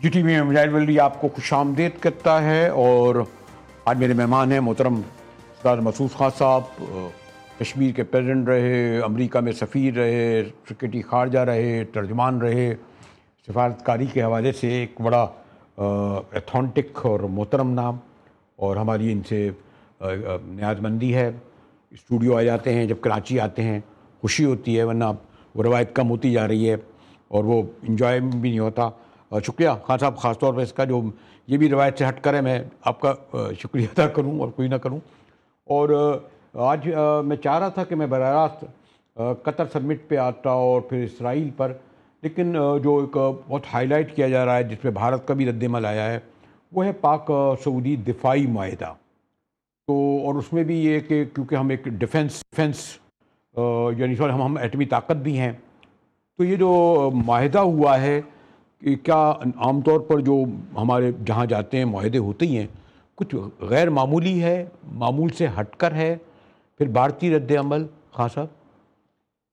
جی T V میں مجاہد ولی آپ کو خوش آمدید کرتا ہے، اور آج میرے مہمان ہیں محترم سردار مسعود خان صاحب، کشمیر کے پریزیڈنٹ رہے، امریکہ میں سفیر رہے، سیکرٹری خارجہ رہے، ترجمان رہے، سفارتکاری کے حوالے سے ایک بڑا ایتھنٹک اور محترم نام، اور ہماری ان سے نیاز مندی ہے۔ اسٹوڈیو آ جاتے ہیں، جب کراچی آتے ہیں خوشی ہوتی ہے، ورنہ وہ روایت کم ہوتی جا رہی ہے اور وہ انجوائے بھی نہیں ہوتا۔ شکریہ خان صاحب، خاص طور پہ اس کا جو یہ بھی روایت سے ہٹ کر ہے، میں آپ کا شکریہ ادا کروں اور کوئی نہ کروں۔ اور آج میں چاہ رہا تھا کہ میں براہ راست قطر سمٹ پہ آتا اور پھر اسرائیل پر، لیکن جو ایک بہت ہائی لائٹ کیا جا رہا ہے جس پہ بھارت کا بھی رد عمل آیا ہے، وہ ہے پاک سعودی دفاعی معاہدہ۔ تو اور اس میں بھی یہ کہ کیونکہ ہم ایک ڈیفنس یعنی ہم ایٹمی طاقت بھی ہیں، تو یہ جو معاہدہ ہوا ہے کہ کیا عام طور پر جو ہمارے جہاں جاتے ہیں معاہدے ہوتے ہی ہیں، کچھ غیر معمولی ہے، معمول سے ہٹ کر ہے، پھر بھارتی رد عمل؟ خان صاحب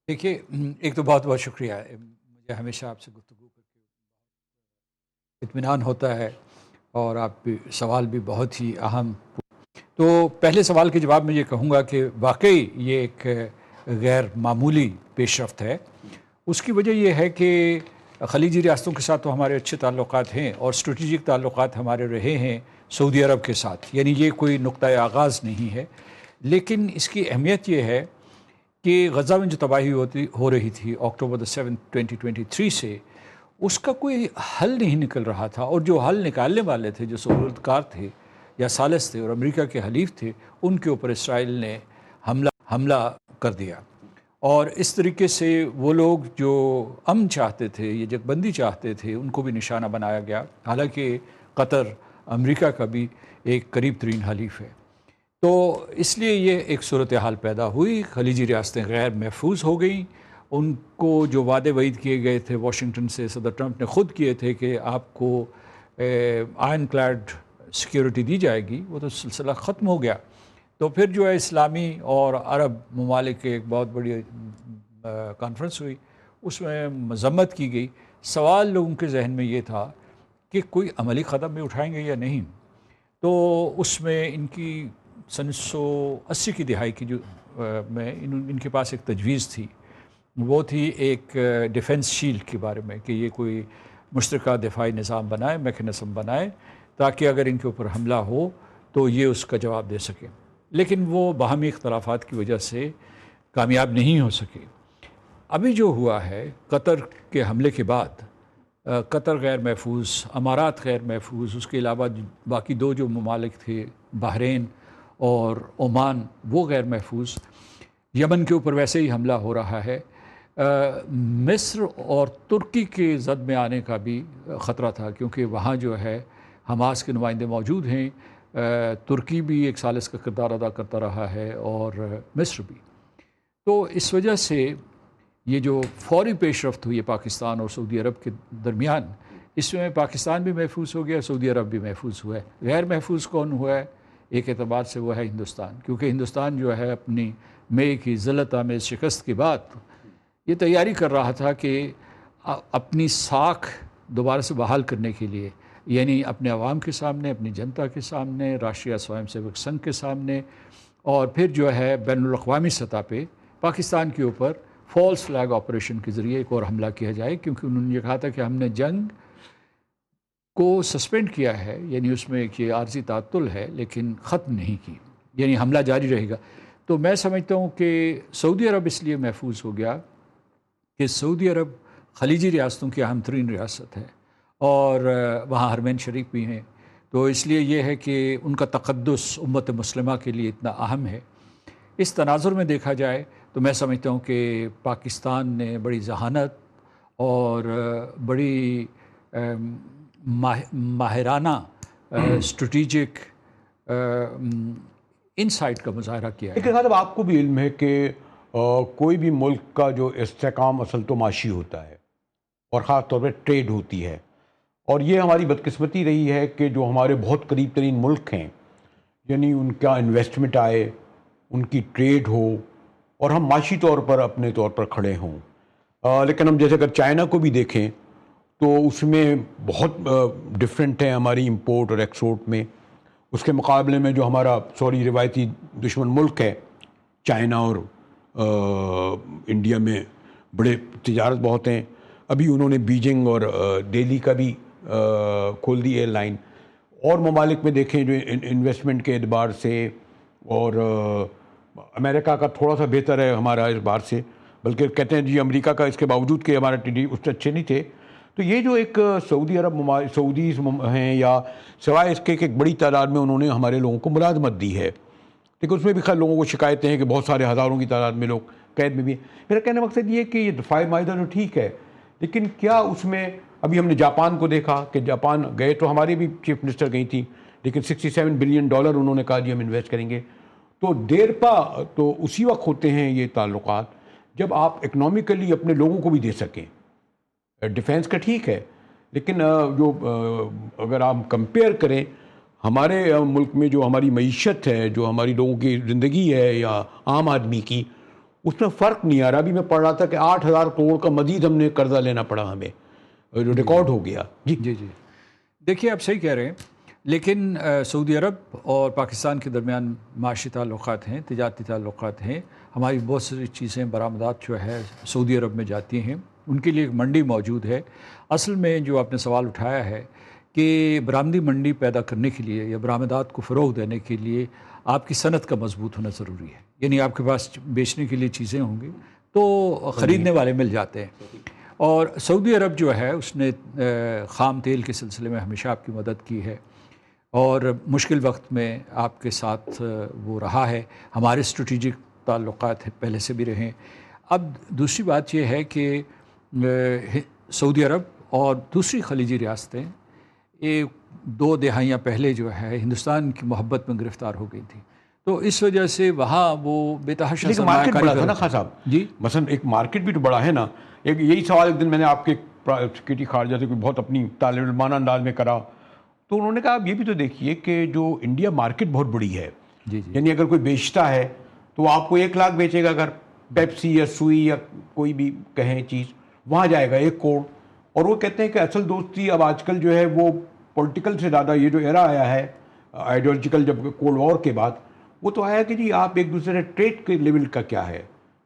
دیکھیے، ایک تو بہت بہت شکریہ ہے، مجھے ہمیشہ آپ سے گفتگو کر کے اطمینان ہوتا ہے، اور آپ بھی سوال بھی بہت ہی اہم۔ تو پہلے سوال کے جواب میں یہ کہوں گا کہ واقعی یہ ایک غیر معمولی پیش رفت ہے۔ اس کی وجہ یہ ہے کہ خلیجی ریاستوں کے ساتھ تو ہمارے اچھے تعلقات ہیں، اور اسٹریٹجک تعلقات ہمارے رہے ہیں سعودی عرب کے ساتھ، یعنی یہ کوئی نقطۂ آغاز نہیں ہے۔ لیکن اس کی اہمیت یہ ہے کہ غزہ میں جو تباہی ہو رہی تھی اکتوبر 7، 2023 سے، اس کا کوئی حل نہیں نکل رہا تھا، اور جو حل نکالنے والے تھے، جو سہولتکار تھے یا ثالث تھے اور امریکہ کے حلیف تھے، ان کے اوپر اسرائیل نے حملہ کر دیا۔ اور اس طریقے سے وہ لوگ جو امن چاہتے تھے، یہ جگبندی چاہتے تھے، ان کو بھی نشانہ بنایا گیا، حالانکہ قطر امریکہ کا بھی ایک قریب ترین حلیف ہے۔ تو اس لیے یہ ایک صورتحال پیدا ہوئی، خلیجی ریاستیں غیر محفوظ ہو گئیں۔ ان کو جو وعدے وعید کیے گئے تھے واشنگٹن سے، صدر ٹرمپ نے خود کیے تھے کہ آپ کو آئرن کلیڈ سیکیورٹی دی جائے گی، وہ تو سلسلہ ختم ہو گیا۔ تو پھر جو ہے اسلامی اور عرب ممالک کی ایک بہت بڑی کانفرنس ہوئی، اس میں مذمت کی گئی۔ سوال لوگوں کے ذہن میں یہ تھا کہ کوئی عملی قدم بھی اٹھائیں گے یا نہیں۔ تو اس میں ان کی 1980 کی دہائی کی جو میں ان کے پاس ایک تجویز تھی، وہ تھی ایک ڈیفنس شیلڈ کے بارے میں، کہ یہ کوئی مشترکہ دفاعی نظام بنائے، میکینزم بنائے، تاکہ اگر ان کے اوپر حملہ ہو تو یہ اس کا جواب دے سکے۔ لیکن وہ باہمی اختلافات کی وجہ سے کامیاب نہیں ہو سکے۔ ابھی جو ہوا ہے قطر کے حملے کے بعد، قطر غیر محفوظ، امارات غیر محفوظ، اس کے علاوہ باقی دو جو ممالک تھے بحرین اور عمان، وہ غیر محفوظ۔ یمن کے اوپر ویسے ہی حملہ ہو رہا ہے۔ مصر اور ترکی کے زد میں آنے کا بھی خطرہ تھا، کیونکہ وہاں جو ہے حماس کے نمائندے موجود ہیں۔ ترکی بھی ایک ثالث کا کردار ادا کرتا رہا ہے، اور مصر بھی۔ تو اس وجہ سے یہ جو فوری پیش رفت ہوئی ہے پاکستان اور سعودی عرب کے درمیان، اس میں پاکستان بھی محفوظ ہو گیا، سعودی عرب بھی محفوظ ہوا ہے۔ غیر محفوظ کون ہوا ہے؟ ایک اعتبار سے وہ ہے ہندوستان، کیونکہ ہندوستان جو ہے اپنی مئی کی ذلت آمیز شکست کے بعد یہ تیاری کر رہا تھا کہ اپنی ساکھ دوبارہ سے بحال کرنے کے لیے، یعنی اپنے عوام کے سامنے، اپنی جنتا کے سامنے، راشٹریہ سوئم سیوک سنگھ کے سامنے، اور پھر جو ہے بین الاقوامی سطح پہ پاکستان کے اوپر فالس فلیگ آپریشن کے ذریعے ایک اور حملہ کیا جائے، کیونکہ انہوں نے یہ کہا تھا کہ ہم نے جنگ کو سسپینڈ کیا ہے، یعنی اس میں ایک یہ عارضی تعطل ہے، لیکن ختم نہیں کی، یعنی حملہ جاری رہے گا۔ تو میں سمجھتا ہوں کہ سعودی عرب اس لیے محفوظ ہو گیا کہ سعودی عرب خلیجی ریاستوں کی اہم ترین ریاست ہے، اور وہاں حرمین شریف بھی ہیں۔ تو اس لیے یہ ہے کہ ان کا تقدس امت مسلمہ کے لیے اتنا اہم ہے۔ اس تناظر میں دیکھا جائے تو میں سمجھتا ہوں کہ پاکستان نے بڑی ذہانت اور بڑی ماہرانہ اسٹریٹجک انسائٹ کا مظاہرہ کیا ہے۔ لیکن صاحب آپ کو بھی علم ہے کہ کوئی بھی ملک کا جو استحکام اصل تو معاشی ہوتا ہے، اور خاص طور پہ ٹریڈ ہوتی ہے، اور یہ ہماری بدقسمتی رہی ہے کہ جو ہمارے بہت قریب ترین ملک ہیں، یعنی ان کا انویسٹمنٹ آئے، ان کی ٹریڈ ہو، اور ہم معاشی طور پر اپنے طور پر کھڑے ہوں۔ لیکن ہم جیسے اگر چائنا کو بھی دیکھیں تو اس میں بہت ڈفرینٹ ہے ہماری امپورٹ اور ایکسپورٹ میں. اس کے مقابلے میں جو ہمارا روایتی دشمن ملک ہے چائنا اور انڈیا میں بڑے تجارت بہت ہیں. ابھی انہوں نے بیجنگ اور دہلی کا بھی کھول دی ایئر لائن. اور ممالک میں دیکھیں جو انویسٹمنٹ کے اعتبار سے، اور امریکہ کا تھوڑا سا بہتر ہے ہمارا اس بار سے، بلکہ کہتے ہیں جی امریکہ کا اس کے باوجود کہ ہمارا ٹی ڈی اس سے اچھے نہیں تھے. تو یہ جو ایک سعودی عرب سعودیز ہیں، یا سوائے اس کے کہ ایک بڑی تعداد میں انہوں نے ہمارے لوگوں کو ملازمت دی ہے، لیکن اس میں بھی خیر لوگوں کو شکایتیں ہیں کہ بہت سارے ہزاروں کی تعداد میں لوگ قید میں بھی ہیں. میرا کہنے کا مقصد یہ ہے کہ یہ دفاعی معاہدہ تو ٹھیک ہے، لیکن کیا اس میں ابھی ہم نے جاپان کو دیکھا کہ جاپان گئے تو ہماری بھی چیف منسٹر گئی تھی، لیکن $67 بلین انہوں نے کہا جی ہم انویسٹ کریں گے. تو دیر پا تو اسی وقت ہوتے ہیں یہ تعلقات جب آپ اکنامیکلی اپنے لوگوں کو بھی دے سکیں. ڈیفینس کا ٹھیک ہے، لیکن جو اگر آپ کمپیئر کریں ہمارے ملک میں جو ہماری معیشت ہے، جو ہماری لوگوں کی زندگی ہے یا عام آدمی کی، اس میں فرق نہیں آ رہا. ابھی میں پڑھ رہا تھا کہ 8,000 کروڑ کا مزید ہم نے قرضہ لینا پڑا، ہمیں جو ریکارڈ ہو گیا. جی دیکھیے آپ صحیح کہہ رہے ہیں، لیکن سعودی عرب اور پاکستان کے درمیان معاشی تعلقات ہیں، تجارتی تعلقات ہیں. ہماری بہت ساری چیزیں برآمدات جو ہے سعودی عرب میں جاتی ہیں، ان کے لیے ایک منڈی موجود ہے. اصل میں جو آپ نے سوال اٹھایا ہے کہ برآمدی منڈی پیدا کرنے کے لیے یا برآمدات کو فروغ دینے کے لیے آپ کی صنعت کا مضبوط ہونا ضروری ہے. یعنی آپ کے پاس بیچنے کے لیے چیزیں ہوں گی تو خریدنے والے مل جاتے ہیں. اور سعودی عرب جو ہے اس نے خام تیل کے سلسلے میں ہمیشہ آپ کی مدد کی ہے، اور مشکل وقت میں آپ کے ساتھ وہ رہا ہے. ہمارے اسٹریٹجک تعلقات پہلے سے بھی رہیں. اب دوسری بات یہ ہے کہ سعودی عرب اور دوسری خلیجی ریاستیں 2 دہائیاں پہلے جو ہے ہندوستان کی محبت میں گرفتار ہو گئی تھی، تو اس وجہ سے وہاں وہ بے تحاشا مارکیٹ بڑا تھا نا خان صاحب. جی مثلا ایک مارکیٹ بھی تو بڑا ہے نا. ایک یہی سوال ایک دن میں نے آپ کے سیکرٹری خارجہ سے کوئی بہت اپنی طالب علمانہ انداز میں کرا، تو انہوں نے کہا آپ یہ بھی تو دیکھیے کہ جو انڈیا مارکیٹ بہت بڑی ہے. یعنی اگر کوئی بیچتا ہے تو آپ کو 1 لاکھ بیچے گا، اگر پیپسی یا سوئی یا کوئی بھی کہیں چیز، وہاں جائے گا 1 کروڑ. اور وہ کہتے ہیں کہ اصل دوستی اب آج کل جو ہے وہ پولیٹیکل سے زیادہ یہ جو ایرا آیا ہے آئیڈیولوجیکل، جب کولڈ وار کے بعد وہ تو آیا کہ جی آپ ایک دوسرے ٹریڈ کے لیول کا کیا ہے،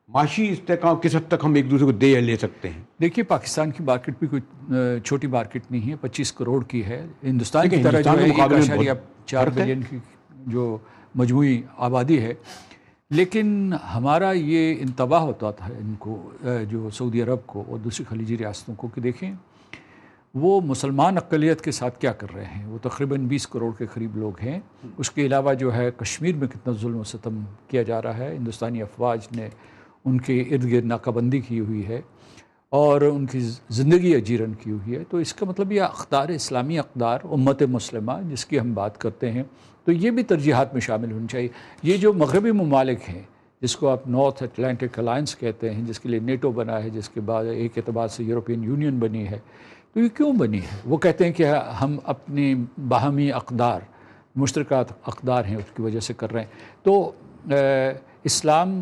معاشی استحکام کس حد تک ہم ایک دوسرے کو دے یا لے سکتے ہیں. دیکھیے پاکستان کی مارکیٹ بھی کوئی چھوٹی مارکیٹ نہیں ہے، 25 کروڑ کی ہے. ہندوستان کی طرح جو ہے 1.4 بلین کی جو مجموعی آبادی ہے. لیکن ہمارا یہ انتباہ ہوتا تھا ان کو، جو سعودی عرب کو اور دوسری خلیجی ریاستوں کو، کہ دیکھیں وہ مسلمان اقلیت کے ساتھ کیا کر رہے ہیں. وہ تقریباً 20 کروڑ کے قریب لوگ ہیں. اس کے علاوہ جو ہے کشمیر میں کتنا ظلم و ستم کیا جا رہا ہے. ہندوستانی افواج نے ان کے ارد گرد ناکہ بندی کی ہوئی ہے اور ان کی زندگی اجیرن کی ہوئی ہے. تو اس کا مطلب یہ اقدار، اسلامی اقدار، امت مسلمہ جس کی ہم بات کرتے ہیں، تو یہ بھی ترجیحات میں شامل ہونی چاہیے. یہ جو مغربی ممالک ہیں جس کو آپ نارتھ اٹلانٹک الائنس کہتے ہیں، جس کے لیے نیٹو بنا ہے، جس کے بعد ایک اعتبار سے یورپین یونین بنی ہے، تو یہ کیوں بنی ہے؟ وہ کہتے ہیں کہ ہم اپنی باہمی اقدار، مشترکہ اقدار ہیں اس کی وجہ سے کر رہے ہیں. تو اسلام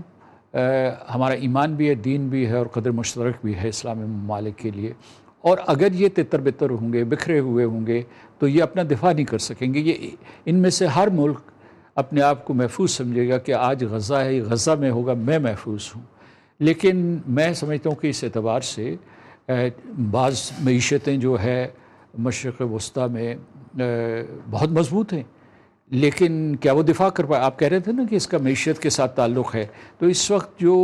ہمارا ایمان بھی ہے، دین بھی ہے اور قدر مشترک بھی ہے اسلامی ممالک کے لیے. اور اگر یہ تتر بتر ہوں گے، بکھرے ہوئے ہوں گے، تو یہ اپنا دفاع نہیں کر سکیں گے. یہ ان میں سے ہر ملک اپنے آپ کو محفوظ سمجھے گا کہ آج غزہ ہے، غزہ میں ہوگا، میں محفوظ ہوں. لیکن میں سمجھتا ہوں کہ اس اعتبار سے بعض معیشتیں جو ہے مشرق وسطیٰ میں بہت مضبوط ہیں، لیکن کیا وہ دفاع کر پائے؟ آپ کہہ رہے تھے نا کہ اس کا معیشت کے ساتھ تعلق ہے. تو اس وقت جو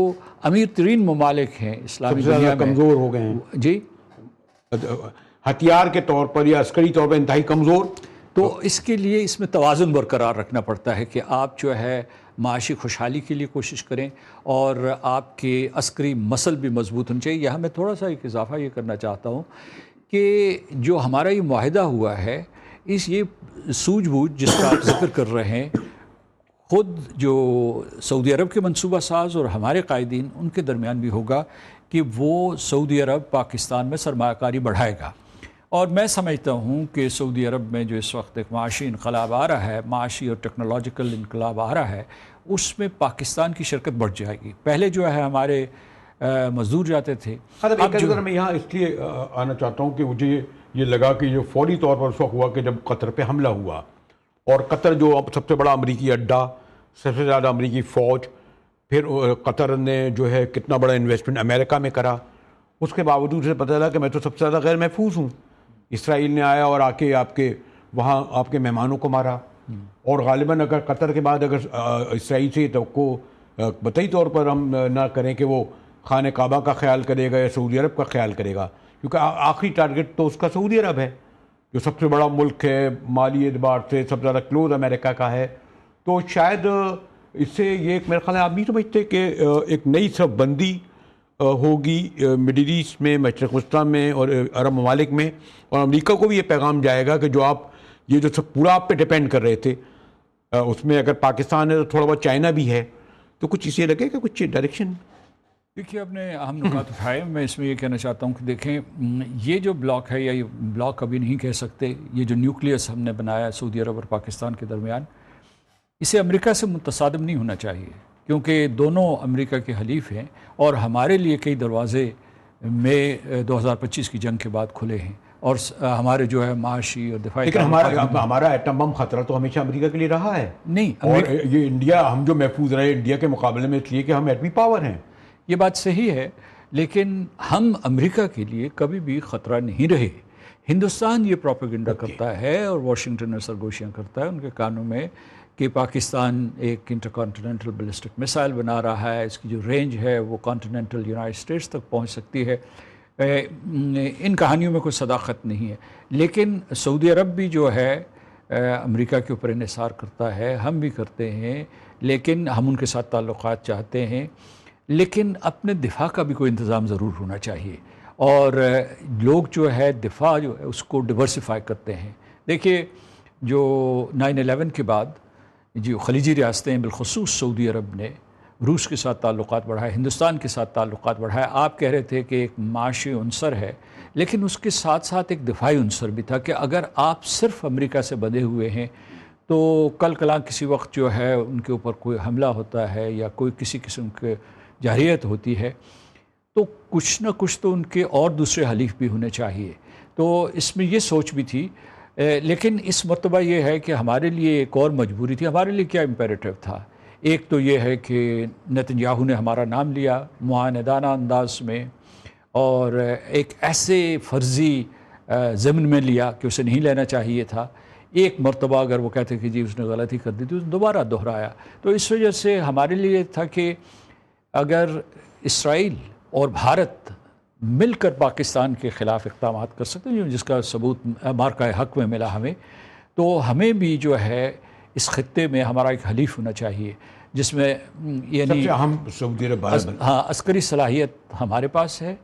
امیر ترین ممالک ہیں اسلامی دنیا میں، کمزور ہو گئے ہیں. جی ہتھیار کے طور پر یا عسکری طور پر انتہائی کمزور. تو اس کے لیے اس میں توازن برقرار رکھنا پڑتا ہے کہ آپ جو ہے معاشی خوشحالی کے لیے کوشش کریں اور آپ کے عسکری مسل بھی مضبوط ہونے چاہیے. یہاں میں تھوڑا سا ایک اضافہ یہ کرنا چاہتا ہوں کہ جو ہمارا یہ معاہدہ ہوا ہے، یہ سوجھ بوجھ جس کا آپ ذکر کر رہے ہیں، خود جو سعودی عرب کے منصوبہ ساز اور ہمارے قائدین ان کے درمیان بھی ہوگا کہ وہ سعودی عرب پاکستان میں سرمایہ کاری بڑھائے گا. اور میں سمجھتا ہوں کہ سعودی عرب میں جو اس وقت ایک معاشی انقلاب آ رہا ہے، معاشی اور ٹیکنالوجیکل انقلاب آ رہا ہے، اس میں پاکستان کی شرکت بڑھ جائے گی. پہلے جو ہے ہمارے مزدور جاتے تھے. اگر میں یہاں اس لیے آنا چاہتا ہوں کہ مجھے یہ لگا کہ جو فوری طور پر اس وقت ہوا کہ جب قطر پہ حملہ ہوا، اور قطر جو اب سب سے بڑا امریکی اڈا، سب سے زیادہ امریکی فوج، پھر قطر نے جو ہے کتنا بڑا انویسٹمنٹ امریکہ میں کرا، اس کے باوجود سے پتہ چلا کہ میں تو سب سے زیادہ غیر محفوظ ہوں. اسرائیل نے آیا اور آ کے آپ کے وہاں آپ کے مہمانوں کو مارا، اور غالباً اگر قطر کے بعد اگر اسرائیل سے یہ توقع بطئی طور پر ہم نہ کریں کہ وہ خانہ کعبہ کا خیال کرے گا یا سعودی عرب کا خیال کرے گا، کیونکہ آخری ٹارگٹ تو اس کا سعودی عرب ہے جو سب سے بڑا ملک ہے، مالی اعتبار سے سب سے زیادہ کلوز امریکہ کا ہے. تو شاید اس سے یہ ایک میرے خیال ہے آپ نہیں سمجھتے کہ ایک نئی صف بندی ہوگی مڈل ایسٹ میں، مشرق وسطیٰ میں اور عرب ممالک میں، اور امریکہ کو بھی یہ پیغام جائے گا کہ جو آپ یہ جو سب پورا آپ پہ ڈیپینڈ کر رہے تھے، اس میں اگر پاکستان ہے تو تھوڑا بہت چائنا بھی ہے، تو کچھ اسے لگے کہ کچھ ڈائریکشن. دیکھیے آپ نے اہم نکات اٹھائے. میں اس میں یہ کہنا چاہتا ہوں کہ دیکھیں یہ جو بلاک ہے، یا یہ بلاک ابھی نہیں کہہ سکتے، یہ جو نیوکلیس ہم نے بنایا سعودی عرب اور پاکستان کے درمیان، اسے امریکہ سے متصادم نہیں ہونا چاہیے، کیونکہ دونوں امریکہ کے حلیف ہیں اور ہمارے لیے کئی دروازے مئی 2025 کی جنگ کے بعد کھلے ہیں، اور ہمارے جو ہے معاشی اور دفاعی. لیکن ہمارا ایٹم بم خطرہ تو ہمیشہ امریکہ کے لیے رہا ہے. نہیں، اور یہ انڈیا، ہم جو محفوظ رہے انڈیا کے مقابلے میں اس لیے کہ ہم ایٹمی پاور ہیں. یہ بات صحیح ہے، لیکن ہم امریکہ کے لیے کبھی بھی خطرہ نہیں رہے. ہندوستان یہ پروپیگنڈا کرتا ہے اور واشنگٹن میں سرگوشیاں کرتا ہے ان کے کانوں میں کہ پاکستان ایک انٹر کانٹیننٹل بیلسٹک میسائل بنا رہا ہے، اس کی جو رینج ہے وہ کانٹیننٹل یونائٹڈ اسٹیٹس تک پہنچ سکتی ہے. ان کہانیوں میں کوئی صداقت نہیں ہے. لیکن سعودی عرب بھی جو ہے امریکہ کے اوپر انحصار کرتا ہے، ہم بھی کرتے ہیں، لیکن ہم ان کے ساتھ تعلقات چاہتے ہیں، لیکن اپنے دفاع کا بھی کوئی انتظام ضرور ہونا چاہیے. اور لوگ جو ہے دفاع جو ہے اس کو ڈیورسیفائی کرتے ہیں. دیکھیے جو 9/11 کے بعد جو خلیجی ریاستیں ہیں، بالخصوص سعودی عرب نے روس کے ساتھ تعلقات بڑھائے، ہندوستان کے ساتھ تعلقات بڑھائے. آپ کہہ رہے تھے کہ ایک معاشی عنصر ہے، لیکن اس کے ساتھ ساتھ ایک دفاعی عنصر بھی تھا کہ اگر آپ صرف امریکہ سے بندھے ہوئے ہیں تو کل کلاں کسی وقت جو ہے ان کے اوپر کوئی حملہ ہوتا ہے یا کوئی کسی قسم کے جارحیت ہوتی ہے تو کچھ نہ کچھ تو ان کے اور دوسرے حلیف بھی ہونے چاہیے. تو اس میں یہ سوچ بھی تھی. لیکن اس مرتبہ یہ ہے کہ ہمارے لیے ایک اور مجبوری تھی. ہمارے لیے کیا امپیریٹو تھا؟ ایک تو یہ ہے کہ نتنیاہو نے ہمارا نام لیا معاندانہ انداز میں، اور ایک ایسے فرضی ضمن میں لیا کہ اسے نہیں لینا چاہیے تھا. ایک مرتبہ اگر وہ کہتے کہ جی اس نے غلطی کر دی تو دوبارہ دہرایا. تو اس وجہ سے ہمارے لیے تھا کہ اگر اسرائیل اور بھارت مل کر پاکستان کے خلاف اقدامات کر سکتے ہیں، جس کا ثبوت مارکہ حق میں ملا ہمیں، تو ہمیں بھی جو ہے اس خطے میں ہمارا ایک حلیف ہونا چاہیے جس میں یعنی سعودی عرب عسکری صلاحیت ہمارے پاس ہے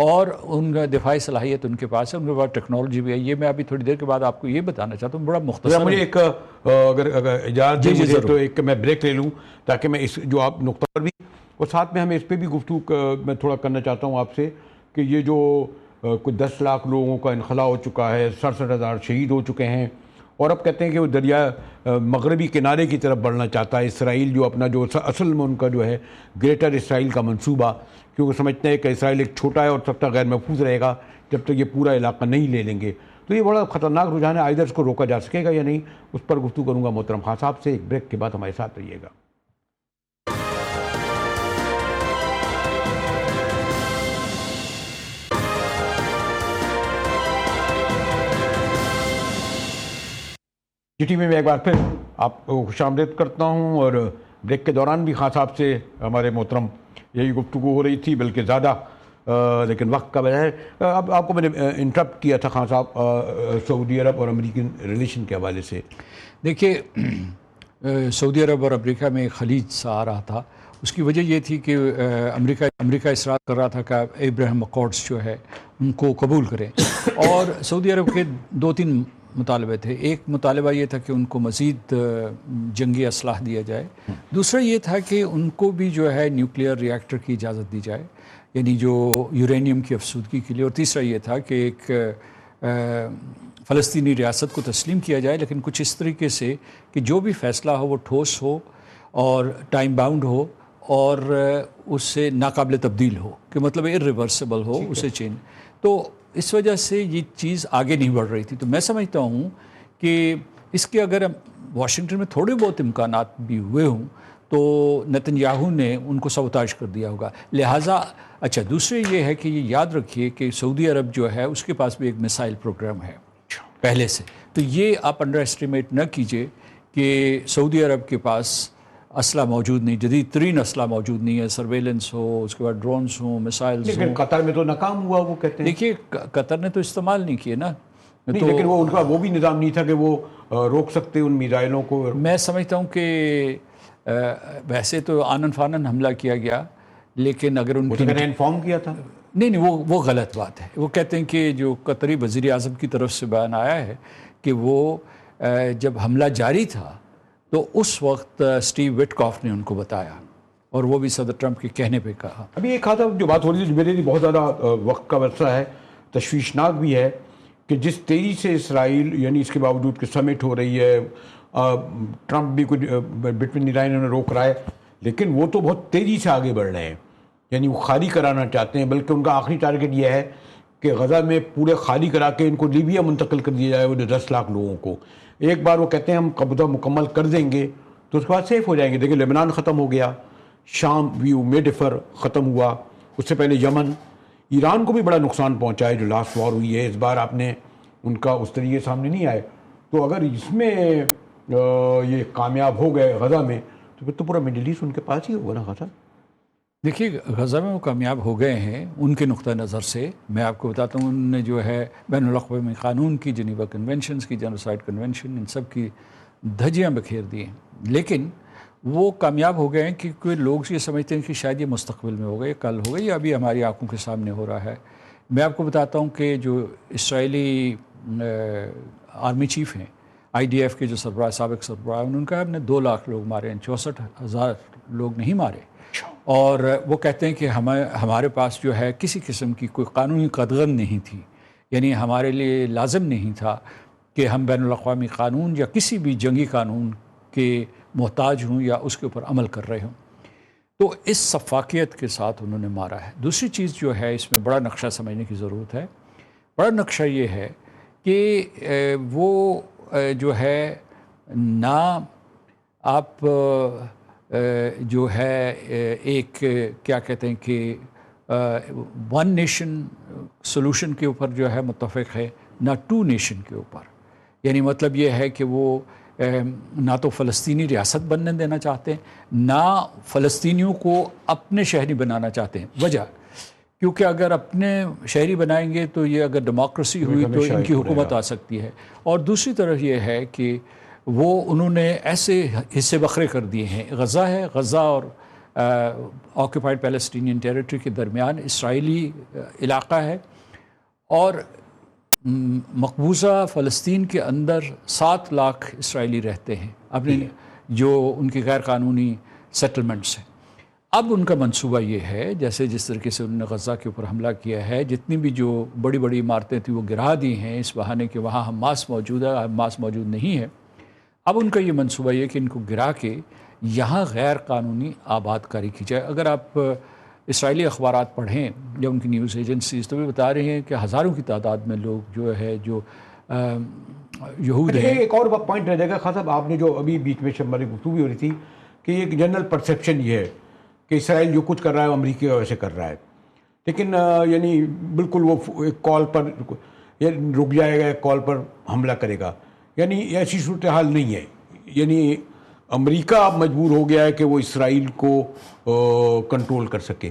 اور ان کا دفاعی صلاحیت ان کے پاس ہے، ان کے پاس ٹیکنالوجی بھی ہے. یہ میں ابھی تھوڑی دیر کے بعد آپ کو یہ بتانا چاہتا ہوں، بڑا مختصر. مجھے ایک اگر اجازت دیں مجھے تو ایک میں بریک لے لوں تاکہ میں اس جو آپ نقطہ پر بھی، اور ساتھ میں ہمیں اس پہ بھی گفتگو میں تھوڑا کرنا چاہتا ہوں آپ سے کہ یہ جو کچھ 10 لاکھ لوگوں کا انخلا ہو چکا ہے، 67,000 شہید ہو چکے ہیں، اور اب کہتے ہیں کہ وہ دریا مغربی کنارے کی طرف بڑھنا چاہتا ہے اسرائیل، جو اپنا جو اصل میں ان کا جو ہے گریٹر اسرائیل کا منصوبہ، کیونکہ سمجھتے ہیں کہ اسرائیل ایک چھوٹا ہے اور تب تک غیر محفوظ رہے گا جب تک یہ پورا علاقہ نہیں لے لیں گے. تو یہ بڑا خطرناک رجحان ہے. آئدر اس کو روکا جا سکے گا یا نہیں، اس پر گفتگو کروں گا محترم خان صاحب سے. ایک بریک کے بعد ہمارے ساتھ رہیے گا. میں ایک بار پھر آپ کو خوش آمدید کرتا ہوں، اور بریک کے دوران بھی خان صاحب سے ہمارے محترم یہی گفتگو ہو رہی تھی، بلکہ زیادہ، لیکن وقت کا بجائے اب آپ کو میں نے انٹرپٹ کیا تھا خان صاحب سعودی عرب اور امریکن ریلیشن کے حوالے سے. دیکھیے سعودی عرب اور امریکہ میں ایک خلیج سا آ رہا تھا. اس کی وجہ یہ تھی کہ امریکہ اصرار کر رہا تھا کہ ابراہیم اکارڈز جو ہے ان کو قبول کریں، اور سعودی عرب کے 2-3 مطالبے تھے. ایک مطالبہ یہ تھا کہ ان کو مزید جنگی اسلحہ دیا جائے، دوسرا یہ تھا کہ ان کو بھی جو ہے نیوکلیئر ری ایکٹر کی اجازت دی جائے، یعنی جو یورینیم کی افزودگی کے لیے، اور تیسرا یہ تھا کہ ایک فلسطینی ریاست کو تسلیم کیا جائے، لیکن کچھ اس طریقے سے کہ جو بھی فیصلہ ہو وہ ٹھوس ہو اور ٹائم باؤنڈ ہو اور اس سے ناقابل تبدیل ہو، کہ مطلب irreversible ہو، اسے چینج. تو اس وجہ سے یہ چیز آگے نہیں بڑھ رہی تھی. تو میں سمجھتا ہوں کہ اس کے اگر واشنگٹن میں تھوڑے بہت امکانات بھی ہوئے ہوں تو نتن یاہو نے ان کو سبوتاژ کر دیا ہوگا. لہٰذا اچھا، دوسرے یہ ہے کہ یہ یاد رکھیے کہ سعودی عرب جو ہے اس کے پاس بھی ایک میسائل پروگرام ہے پہلے سے. تو یہ آپ انڈر اسٹیمیٹ نہ کیجئے کہ سعودی عرب کے پاس اسلحہ موجود نہیں، جدید ترین اسلحہ موجود نہیں ہے، سرویلنس ہو، اس کے بعد ڈرونز ہوں، میسائلز ہوں. لیکن قطر میں تو ناکام ہوا، وہ کہتے ہیں. دیکھیے قطر نے تو استعمال نہیں کیے نا. نہیں، لیکن وہ ان کا وہ بھی نظام نہیں تھا کہ وہ روک سکتے ان میزائلوں کو. میں سمجھتا ہوں کہ ویسے تو آنن فانن حملہ کیا گیا، لیکن اگر ان کی انفارم کیا تھا. نہیں وہ غلط بات ہے. وہ کہتے ہیں کہ جو قطری وزیر اعظم کی طرف سے بیان آیا ہے کہ وہ جب حملہ جاری تھا تو اس وقت اسٹیو وٹکاف نے ان کو بتایا، اور وہ بھی صدر ٹرمپ کے کہنے پہ کہا. ابھی ایک کہا تھا جو بات ہو رہی تھی، میرے لیے بہت زیادہ وقت کا ورثہ ہے، تشویشناک بھی ہے، کہ جس تیزی سے اسرائیل، یعنی اس کے باوجود کہ سمٹ ہو رہی ہے، ٹرمپ بھی کچھ بٹوین دی لائن انہیں روک رہا ہے، لیکن وہ تو بہت تیزی سے آگے بڑھ رہے ہیں. یعنی وہ خالی کرانا چاہتے ہیں، بلکہ ان کا آخری ٹارگٹ یہ ہے کہ غزہ میں پورے خالی کرا کے ان کو لیبیا منتقل کر دیا جائے، وہ 10 لاکھ لوگوں کو. ایک بار وہ کہتے ہیں ہم قبضہ مکمل کر دیں گے تو اس کے بعد سیف ہو جائیں گے. دیکھیں لبنان ختم ہو گیا، شام ویو میڈفر ختم ہوا، اس سے پہلے یمن. ایران کو بھی بڑا نقصان پہنچا ہے جو لاسٹ وار ہوئی ہے. اس بار آپ نے ان کا اس طریقے سامنے نہیں آئے. تو اگر اس میں یہ کامیاب ہو گئے غزہ میں تو پھر تو پورا مڈل ایسٹ ان کے پاس ہی ہوگا نا. غزہ دیکھیے غزہ میں وہ کامیاب ہو گئے ہیں ان کے نقطہ نظر سے. میں آپ کو بتاتا ہوں، انہوں نے جو ہے بین الاقوامی قانون کی، جنیوا کنونشنز کی، جینوسائیڈ کنونشن، ان سب کی دھجیاں بکھیر دی ہیں. لیکن وہ کامیاب ہو گئے ہیں کیونکہ لوگ یہ سمجھتے ہیں کہ شاید یہ مستقبل میں ہوگا، یہ کل ہوگا، یہ ابھی ہماری آنکھوں کے سامنے ہو رہا ہے. میں آپ کو بتاتا ہوں کہ جو اسرائیلی آرمی چیف ہیں، IDF کے جو سربراہ، سابق سربراہ، انہوں نے کہا ہم نے 2 لاکھ لوگ مارے ہیں، 64,000 لوگ نہیں مارے. اور وہ کہتے ہیں کہ ہمارے پاس جو ہے کسی قسم کی کوئی قانونی قدغن نہیں تھی، یعنی ہمارے لیے لازم نہیں تھا کہ ہم بین الاقوامی قانون یا کسی بھی جنگی قانون کے محتاج ہوں یا اس کے اوپر عمل کر رہے ہوں. تو اس شفافیت کے ساتھ انہوں نے مارا ہے. دوسری چیز جو ہے اس میں بڑا نقشہ سمجھنے کی ضرورت ہے. بڑا نقشہ یہ ہے کہ وہ جو ہے نہ آپ جو ہے ایک کیا کہتے ہیں کہ ون نیشن سولوشن کے اوپر جو ہے متفق ہے، نہ 2 نیشن کے اوپر. یعنی مطلب یہ ہے کہ وہ نہ تو فلسطینی ریاست بننے دینا چاہتے ہیں، نہ فلسطینیوں کو اپنے شہری بنانا چاہتے ہیں. وجہ کیونکہ اگر اپنے شہری بنائیں گے تو یہ اگر ڈیموکریسی ہوئی تو ان کی حکومت آ سکتی ہے. اور دوسری طرف یہ ہے کہ وہ انہوں نے ایسے حصے بکھرے کر دیے ہیں. غزہ ہے، غزہ اور آکوپائڈ پیلسٹینین ٹیریٹری کے درمیان اسرائیلی علاقہ ہے، اور مقبوضہ فلسطین کے اندر 7 لاکھ اسرائیلی رہتے ہیں اپنے جو ان کی غیر قانونی سیٹلمنٹس ہیں. اب ان کا منصوبہ یہ ہے، جیسے جس طریقے سے انہوں نے غزہ کے اوپر حملہ کیا ہے، جتنی بھی جو بڑی بڑی عمارتیں تھیں وہ گرا دی ہیں اس بہانے کہ وہاں حماس موجود ہے، حماس موجود نہیں ہے. اب ان کا یہ منصوبہ یہ کہ ان کو گرا کے یہاں غیر قانونی آباد کاری کی جائے. اگر آپ اسرائیلی اخبارات پڑھیں یا ان کی نیوز ایجنسیز تو وہ بتا رہے ہیں کہ ہزاروں کی تعداد میں لوگ جو ہے جو یہود ہیں. ایک اور پوائنٹ رہ جائے گا خان صاحب، آپ نے جو ابھی بیچ میں ہماری گفتگو بھی ہو رہی تھی کہ ایک جنرل پرسیپشن یہ ہے کہ اسرائیل جو کچھ کر رہا ہے وہ امریکہ کی وجہ سے کر رہا ہے، لیکن یعنی بالکل وہ ایک کال پر رک جائے گا، ایک کال پر حملہ کرے گا. یعنی ایسی صورتحال نہیں ہے. یعنی امریکہ اب مجبور ہو گیا ہے کہ وہ اسرائیل کو کنٹرول کر سکے.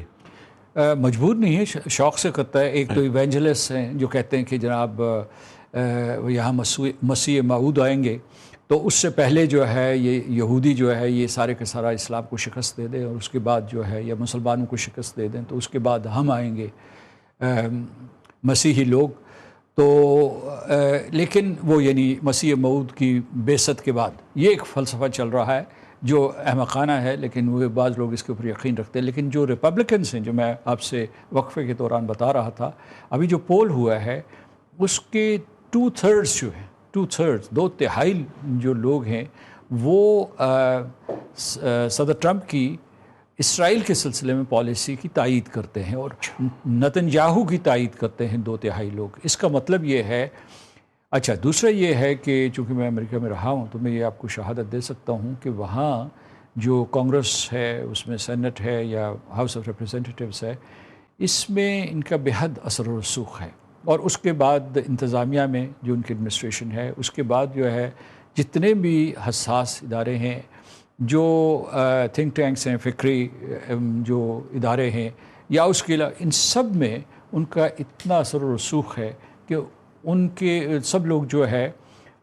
مجبور نہیں ہے، شوق سے کرتا ہے. ایک تو ایونجلسٹ ہیں جو کہتے ہیں کہ جناب یہاں مسیح موعود آئیں گے تو اس سے پہلے جو ہے یہ یہودی جو ہے یہ سارے کا سارا اسلام کو شکست دے دیں، اور اس کے بعد جو ہے یا مسلمانوں کو شکست دے دیں، تو اس کے بعد ہم آئیں گے مسیحی لوگ. تو لیکن وہ یعنی مسیح موعود کی بعثت کے بعد یہ ایک فلسفہ چل رہا ہے جو احمقانہ ہے، لیکن وہ بعض لوگ اس کے اوپر یقین رکھتے ہیں. لیکن جو ریپبلکنس ہیں، جو میں آپ سے وقفے کے دوران بتا رہا تھا، ابھی جو پول ہوا ہے اس کے 2/3 جو ہیں، 2/3 جو لوگ ہیں وہ صدر ٹرمپ کی اسرائیل کے سلسلے میں پالیسی کی تائید کرتے ہیں اور نتنیاہو کی تائید کرتے ہیں 2/3 لوگ. اس کا مطلب یہ ہے. اچھا، دوسرا یہ ہے کہ چونکہ میں امریکہ میں رہا ہوں تو میں یہ آپ کو شہادت دے سکتا ہوں کہ وہاں جو کانگریس ہے، اس میں سینٹ ہے یا ہاؤس آف ریپریزنٹیٹیوز ہے، اس میں ان کا بے حد اثر و رسوخ ہے. اور اس کے بعد انتظامیہ میں جو ان کی ایڈمنسٹریشن ہے، اس کے بعد جو ہے جتنے بھی حساس ادارے ہیں، جو تھنک ٹینکس ہیں، فکری جو ادارے ہیں، یا اس کے علاوہ ان سب میں ان کا اتنا اثر و رسوخ ہے کہ ان کے سب لوگ جو ہے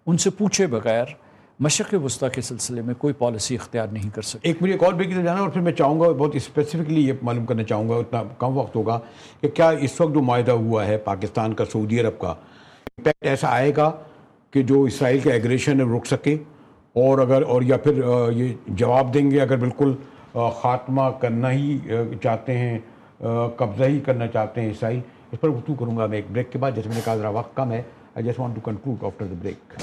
ان سے پوچھے بغیر مشرق وسطیٰ کے سلسلے میں کوئی پالیسی اختیار نہیں کر سکتے. ایک مجھے ایک اور بریک کی طرف جانا، اور پھر میں چاہوں گا بہت اسپیسیفکلی یہ معلوم کرنا چاہوں گا، اتنا کم وقت ہوگا، کہ کیا اس وقت جو معاہدہ ہوا ہے پاکستان کا سعودی عرب کا، امپیکٹ ایسا آئے گا کہ جو اسرائیل کے ایگریشن ہے رک سکے، اور یا پھر یہ جواب دیں گے اگر بالکل خاتمہ کرنا ہی چاہتے ہیں، قبضہ ہی کرنا چاہتے ہیں اسرائیل. اس پر گفتگو کروں گا میں ایک بریک کے بعد. جیسے میں نے کہا ذرا وقت کم ہے. I just want to conclude after the break.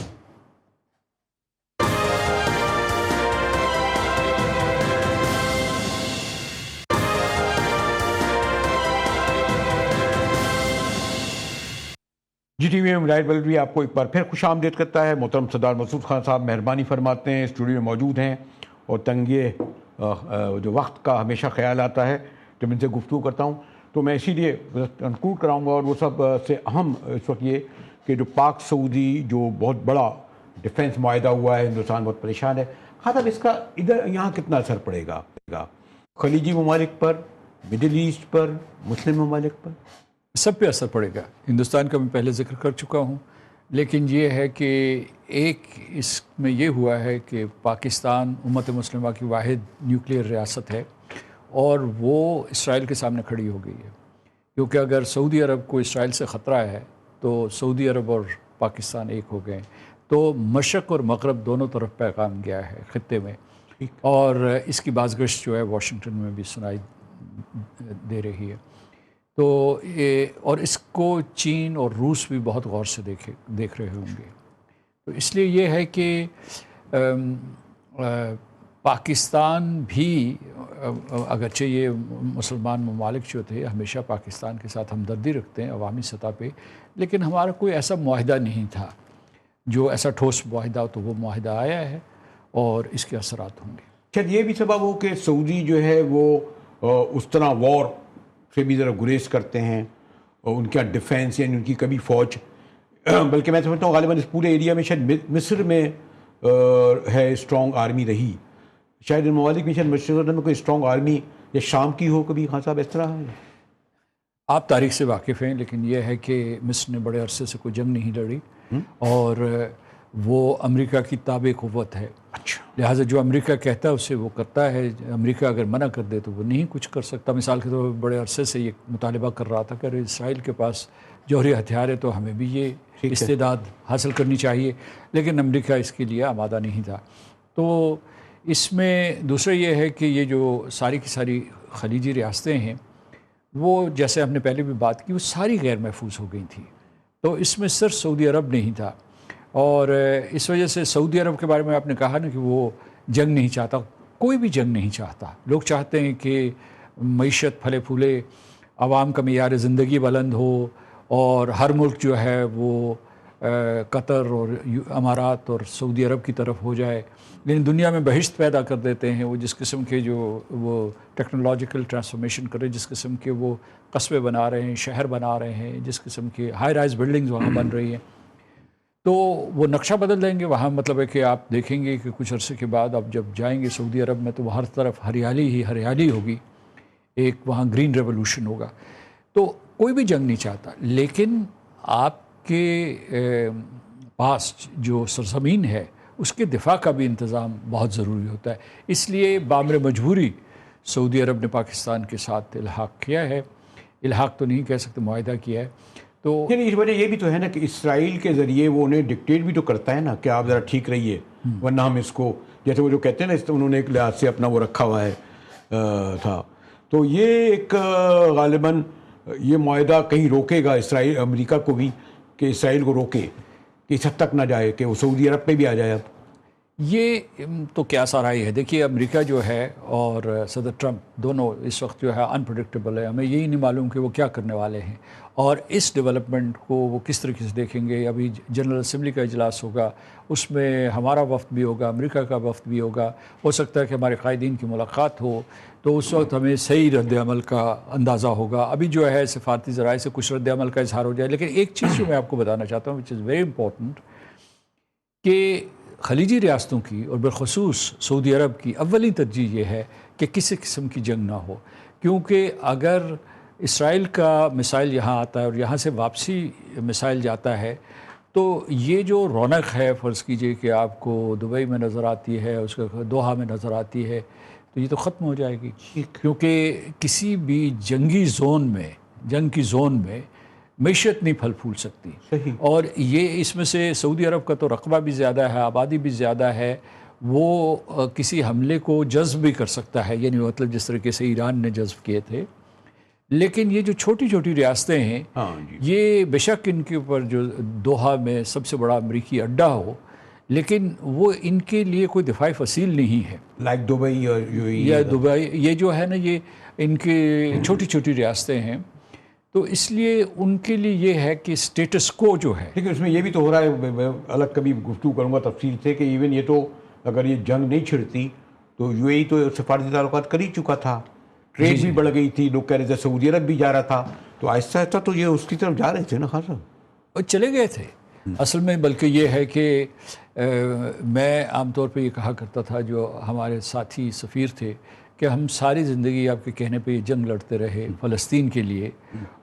G T V میں مجاہد بلدوی آپ کو ایک بار پھر خوش آمدید کرتا ہے. محترم سردار مسعود خان صاحب مہربانی فرماتے ہیں، اسٹوڈیو میں موجود ہیں، اور تنگی جو وقت کا ہمیشہ خیال آتا ہے جب ان سے گفتگو کرتا ہوں، تو میں اسی لیے کنکلوڈ کراؤں گا. اور وہ سب سے اہم اس وقت یہ کہ جو پاک سعودی جو بہت بڑا ڈیفنس معاہدہ ہوا ہے، ہندوستان بہت پریشان ہے. اب اس کا ادھر یہاں کتنا اثر پڑے گا؟ خلیجی ممالک پر، مڈل ایسٹ پر، مسلم ممالک پر؟ سب پہ اثر پڑے گا. ہندوستان کا میں پہلے ذکر کر چکا ہوں، لیکن یہ ہے کہ ایک اس میں یہ ہوا ہے کہ پاکستان امت مسلمہ کی واحد نیوکلیئر ریاست ہے، اور وہ اسرائیل کے سامنے کھڑی ہو گئی ہے. کیونکہ اگر سعودی عرب کو اسرائیل سے خطرہ ہے تو سعودی عرب اور پاکستان ایک ہو گئے، تو مشرق اور مغرب دونوں طرف پیغام گیا ہے خطے میں، اور اس کی بازگشت جو ہے واشنگٹن میں بھی سنائی دے رہی ہے. تو اور اس کو چین اور روس بھی بہت غور سے دیکھ رہے ہوں گے. تو اس لیے یہ ہے کہ پاکستان بھی، اگرچہ یہ مسلمان ممالک جو تھے ہمیشہ پاکستان کے ساتھ ہمدردی رکھتے ہیں عوامی سطح پہ، لیکن ہمارا کوئی ایسا معاہدہ نہیں تھا جو ایسا ٹھوس معاہدہ ہو. تو وہ معاہدہ آیا ہے اور اس کے اثرات ہوں گے. شاید یہ بھی سبب ہو کہ سعودی جو ہے وہ اس طرح وار سے بھی ذرا گریز کرتے ہیں، اور ان کا ڈیفینس یعنی ان کی کبھی فوج، بلکہ میں سمجھتا ہوں غالباً اس پورے ایریا میں شاید مصر میں ہے اسٹرانگ آرمی رہی، شاید ان ممالک میں شاید مشرق میں کوئی اسٹرانگ آرمی یا شام کی ہو کبھی. خان صاحب اس طرح ہے؟ آپ تاریخ سے واقف ہیں، لیکن یہ ہے کہ مصر نے بڑے عرصے سے کوئی جنگ نہیں لڑی، اور وہ امریکہ کی تابع قوت ہے. اچھا، لہٰذا جو امریکہ کہتا ہے اسے وہ کرتا ہے. امریکہ اگر منع کر دے تو وہ نہیں کچھ کر سکتا. مثال کے طور پر بڑے عرصے سے یہ مطالبہ کر رہا تھا کہ اگر اسرائیل کے پاس جوہری ہتھیار ہے تو ہمیں بھی یہ استعداد حاصل کرنی چاہیے، لیکن امریکہ اس کے لیے آمادہ نہیں تھا. تو اس میں دوسرا یہ ہے کہ یہ جو ساری کی ساری خلیجی ریاستیں ہیں، وہ جیسے ہم نے پہلے بھی بات کی، وہ ساری غیر محفوظ ہو گئی تھیں. تو اس میں صرف سعودی عرب نہیں تھا، اور اس وجہ سے سعودی عرب کے بارے میں آپ نے کہا نا کہ وہ جنگ نہیں چاہتا. کوئی بھی جنگ نہیں چاہتا. لوگ چاہتے ہیں کہ معیشت پھلے پھولے، عوام کا معیار زندگی بلند ہو، اور ہر ملک جو ہے وہ قطر اور امارات اور سعودی عرب کی طرف ہو جائے. لیکن دنیا میں بہشت پیدا کر دیتے ہیں وہ جس قسم کے جو وہ ٹیکنالوجیکل ٹرانسفارمیشن کر رہے ہیں، جس قسم کے وہ قصبے بنا رہے ہیں، شہر بنا رہے ہیں، جس قسم کے ہائی رائز بلڈنگز وہاں بن رہی ہیں. تو وہ نقشہ بدل دیں گے وہاں. مطلب ہے کہ آپ دیکھیں گے کہ کچھ عرصے کے بعد آپ جب جائیں گے سعودی عرب میں تو وہ ہر طرف ہریالی ہی ہریالی ہوگی، ایک وہاں گرین ریولوشن ہوگا. تو کوئی بھی جنگ نہیں چاہتا، لیکن آپ کے پاس جو سرزمین ہے اس کے دفاع کا بھی انتظام بہت ضروری ہوتا ہے. اس لیے بامر مجبوری سعودی عرب نے پاکستان کے ساتھ الحاق کیا ہے. الحاق تو نہیں کہہ سکتے، معاہدہ کیا ہے. تو یعنی اس وجہ یہ بھی تو ہے نا کہ اسرائیل کے ذریعے وہ انہیں ڈکٹیٹ بھی تو کرتا ہے نا کہ آپ ذرا ٹھیک رہیے، ورنہ ہم اس کو، جیسے وہ جو کہتے ہیں نا، انہوں نے ایک لحاظ سے اپنا وہ رکھا ہوا ہے تھا. تو یہ ایک غالباً یہ معاہدہ کہیں روکے گا اسرائیل، امریکہ کو بھی، کہ اسرائیل کو روکے کہ اس حد تک نہ جائے کہ وہ سعودی عرب پہ بھی آ جائے. اب یہ تو کیا سرائی ہے. دیکھیے امریکہ جو ہے اور صدر ٹرمپ دونوں اس وقت جو ہے انپریڈکٹیبل ہے. ہمیں یہی نہیں معلوم کہ وہ کیا کرنے والے ہیں اور اس ڈیولپمنٹ کو وہ کس طریقے سے دیکھیں گے. ابھی جنرل اسمبلی کا اجلاس ہوگا, اس میں ہمارا وفد بھی ہوگا, امریکہ کا وفد بھی ہوگا. ہو سکتا ہے کہ ہمارے قائدین کی ملاقات ہو, تو اس وقت ہمیں صحیح رد عمل کا اندازہ ہوگا. ابھی جو ہے سفارتی ذرائع سے کچھ رد عمل کا اظہار ہو جائے. لیکن ایک چیز جو میں آپ کو بتانا چاہتا ہوں وچ از ویری امپورٹنٹ, کہ خلیجی ریاستوں کی اور بالخصوص سعودی عرب کی اولین ترجیح یہ ہے کہ کسی قسم کی جنگ نہ ہو. کیونکہ اگر اسرائیل کا میسائل یہاں آتا ہے اور یہاں سے واپسی میسائل جاتا ہے, تو یہ جو رونق ہے فرض کیجئے کہ آپ کو دبئی میں نظر آتی ہے, اس کے دوحہ میں نظر آتی ہے, تو یہ تو ختم ہو جائے گی. کیونکہ کسی بھی جنگی زون میں, جنگ کی زون میں معیشت نہیں پھل پھول سکتی. اور یہ اس میں سے سعودی عرب کا تو رقبہ بھی زیادہ ہے, آبادی بھی زیادہ ہے, وہ کسی حملے کو جذب بھی کر سکتا ہے. یعنی مطلب جس طریقے سے ایران نے جذب کیے تھے. لیکن یہ جو چھوٹی چھوٹی ریاستیں ہیں, یہ بے شک ان کے اوپر جو دوحہ میں سب سے بڑا امریکی اڈا ہو, لیکن وہ ان کے لیے کوئی دفاعی فصیل نہیں ہے. لائک دبئی یا دبئی, یہ جو ہے نا, یہ ان کے چھوٹی چھوٹی ریاستیں ہیں. تو اس لیے ان کے لیے یہ ہے کہ سٹیٹس کو جو ہے, لیکن اس میں یہ بھی تو ہو رہا ہے, میں الگ کبھی گفتگو کروں گا تفصیل سے, کہ ایون یہ تو اگر یہ جنگ نہیں چھڑتی تو یو اے ای تو سفارتی تعلقات کر ہی چکا تھا, ٹریڈ بھی بڑھ گئی تھی, لوگ کہہ رہے تھے سعودی عرب بھی جا رہا تھا, تو آہستہ آہستہ تو یہ اس کی طرف جا رہے تھے نا. خان صاحب اور چلے گئے تھے اصل میں. بلکہ یہ ہے کہ میں عام طور پہ یہ کہا کرتا تھا, جو ہمارے ساتھی سفیر تھے, کہ ہم ساری زندگی آپ کے کہنے پہ یہ جنگ لڑتے رہے فلسطین کے لیے,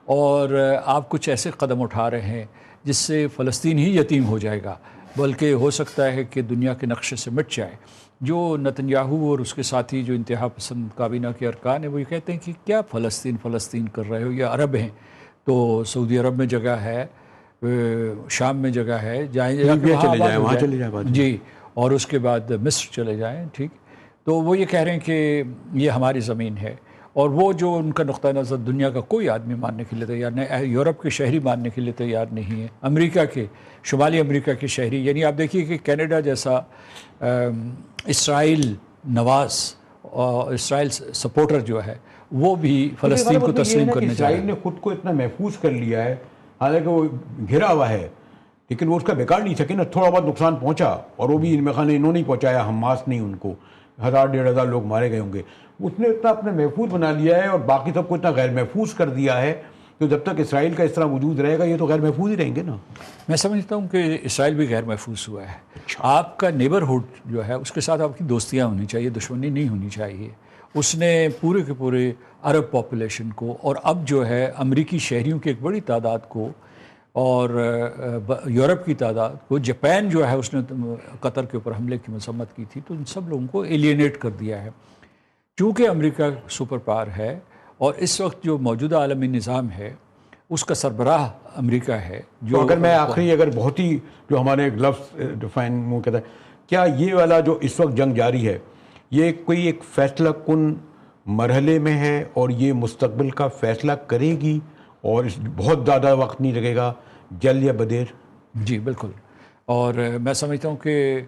اور آپ کچھ ایسے قدم اٹھا رہے ہیں جس سے فلسطین ہی یتیم ہو جائے گا, بلکہ ہو سکتا ہے کہ دنیا کے نقشے سے مٹ جائے. جو نتنیاہو اور اس کے ساتھی جو انتہا پسند کابینہ کے ارکان ہیں, وہ یہ کہتے ہیں کہ کیا فلسطین کر رہے ہو, یہ عرب ہیں, تو سعودی عرب میں جگہ ہے, شام میں جگہ ہے, وہاں چلے جائیں جی, اور اس کے بعد مصر چلے جائیں. ٹھیک, تو وہ یہ کہہ رہے ہیں کہ یہ ہماری زمین ہے. اور وہ جو ان کا نقطہ نظر دنیا کا کوئی آدمی ماننے کے لیے تیار نہیں, یورپ کے شہری ماننے کے لیے تیار نہیں ہے, امریکہ کے, شمالی امریکہ کے شہری. یعنی آپ دیکھیے کہ کینیڈا جیسا اسرائیل نواز اور اسرائیل سپورٹر جو ہے, وہ بھی فلسطین کو تسلیم کرنے چاہے. اسرائیل نے خود کو اتنا محفوظ کر لیا ہے, حالانکہ وہ گھرا ہوا ہے, لیکن وہ اس کا بگاڑ نہیں سکے نا. تھوڑا بہت نقصان پہنچا, اور وہ بھی انہوں نے پہنچایا, حماس نہیں, ان کو 1000-1500 لوگ مارے گئے ہوں گے. اس نے اتنا اپنے محفوظ بنا لیا ہے اور باقی سب کو اتنا غیر محفوظ کر دیا ہے, تو جب تک اسرائیل کا اس طرح وجود رہے گا یہ تو غیر محفوظ ہی رہیں گے نا. میں سمجھتا ہوں کہ اسرائیل بھی غیر محفوظ ہوا ہے. آپ کا نیبرہڈ جو ہے اس کے ساتھ آپ کی دوستیاں ہونی چاہیے, دشمنی نہیں ہونی چاہیے. اس نے پورے کے پورے عرب پاپولیشن کو, اور اب جو ہے امریکی شہریوں کی ایک بڑی تعداد کو, اور یورپ کی تعداد کو, جاپان جو ہے اس نے قطر کے اوپر حملے کی مذمت کی تھی, تو ان سب لوگوں کو ایلینیٹ کر دیا ہے. چونکہ امریکہ سپر پاور ہے اور اس وقت جو موجودہ عالمی نظام ہے اس کا سربراہ امریکہ ہے. جو اگر میں آخری اگر بہت ہی جو ہمارے ایک لفظ ڈیفائن وہ کہتا ہے, کیا یہ والا جو اس وقت جنگ جاری ہے یہ کوئی ایک فیصلہ کن مرحلے میں ہے, اور یہ مستقبل کا فیصلہ کرے گی, اور بہت زیادہ وقت نہیں لگے گا, جلد یا بدیر؟ جی بالکل. اور میں سمجھتا ہوں کہ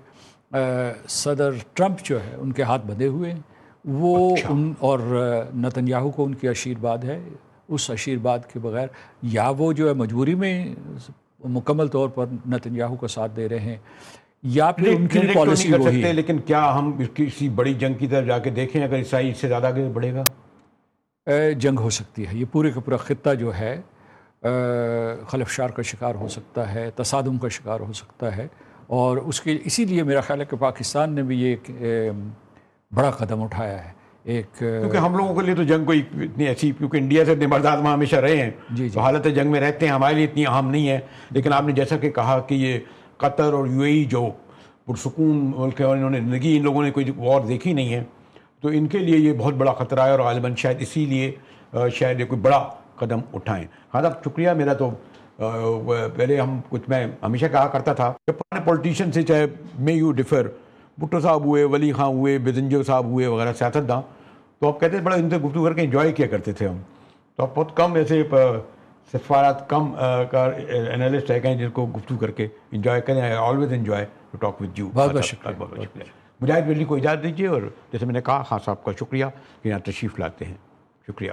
صدر ٹرمپ جو ہے ان کے ہاتھ بندھے ہوئے ہیں. وہ اور نتنیاہو کو ان کی آشیرواد ہے. اس آشیرواد کے بغیر یا وہ جو ہے مجبوری میں مکمل طور پر نتنیاہو کا ساتھ دے رہے ہیں, یا پھر ان کی پالیسی وہی ہے. لیکن کیا ہم کسی بڑی جنگ کی طرف جا کے دیکھیں اگر اسرائیل سے زیادہ آگے بڑھے گا؟ جنگ ہو سکتی ہے. یہ پورے کا پورا خطہ جو ہے خلفشار کا شکار ہو سکتا ہے, تصادم کا شکار ہو سکتا ہے. اور اس کے اسی لیے میرا خیال ہے کہ پاکستان نے بھی یہ ایک بڑا قدم اٹھایا ہے. کیونکہ ہم لوگوں کے لیے تو جنگ کوئی اتنی ایسی, کیونکہ انڈیا سے اتنے برداد وہاں ہمیشہ رہے ہیں, تو حالت جنگ میں رہتے ہیں, ہمارے لیے اتنی اہم نہیں ہے. لیکن آپ نے جیسا کہ کہا کہ یہ قطر اور یو اے ای جو پرسکون ملک ہے, اور انہوں نے زندگی ان لوگوں نے کوئی وار دیکھی نہیں ہے, تو ان کے لیے یہ بہت بڑا خطرہ ہے, اور غالباً شاید اسی لیے شاید یہ کوئی بڑا قدم اٹھائیں. ہاں صاحب شکریہ. میرا تو پہلے میں ہمیشہ کہا کرتا تھا کہ پرانے پولیٹیشین سے, چاہے میں یو ڈفر, بھٹو صاحب ہوئے, ولی خان ہوئے, بزنجو صاحب ہوئے وغیرہ سیاستداں, تو آپ کہتے ہیں بڑا ان سے گفتگو کر کے انجوائے کیا کرتے تھے ہم. تو آپ بہت کم ایسے سفارت کم کا انالسٹ ہے، کہیں جن کو گفتگو کر کے انجوائے کریں. I always enjoy to talk with you. بہت بہت شکریہ. بہت شکریہ. مجاہد ولی کو اجازت دیجیے، اور جیسے میں نے کہا خان صاحب کا شکریہ کہ یہاں تشریف لاتے ہیں. شکریہ.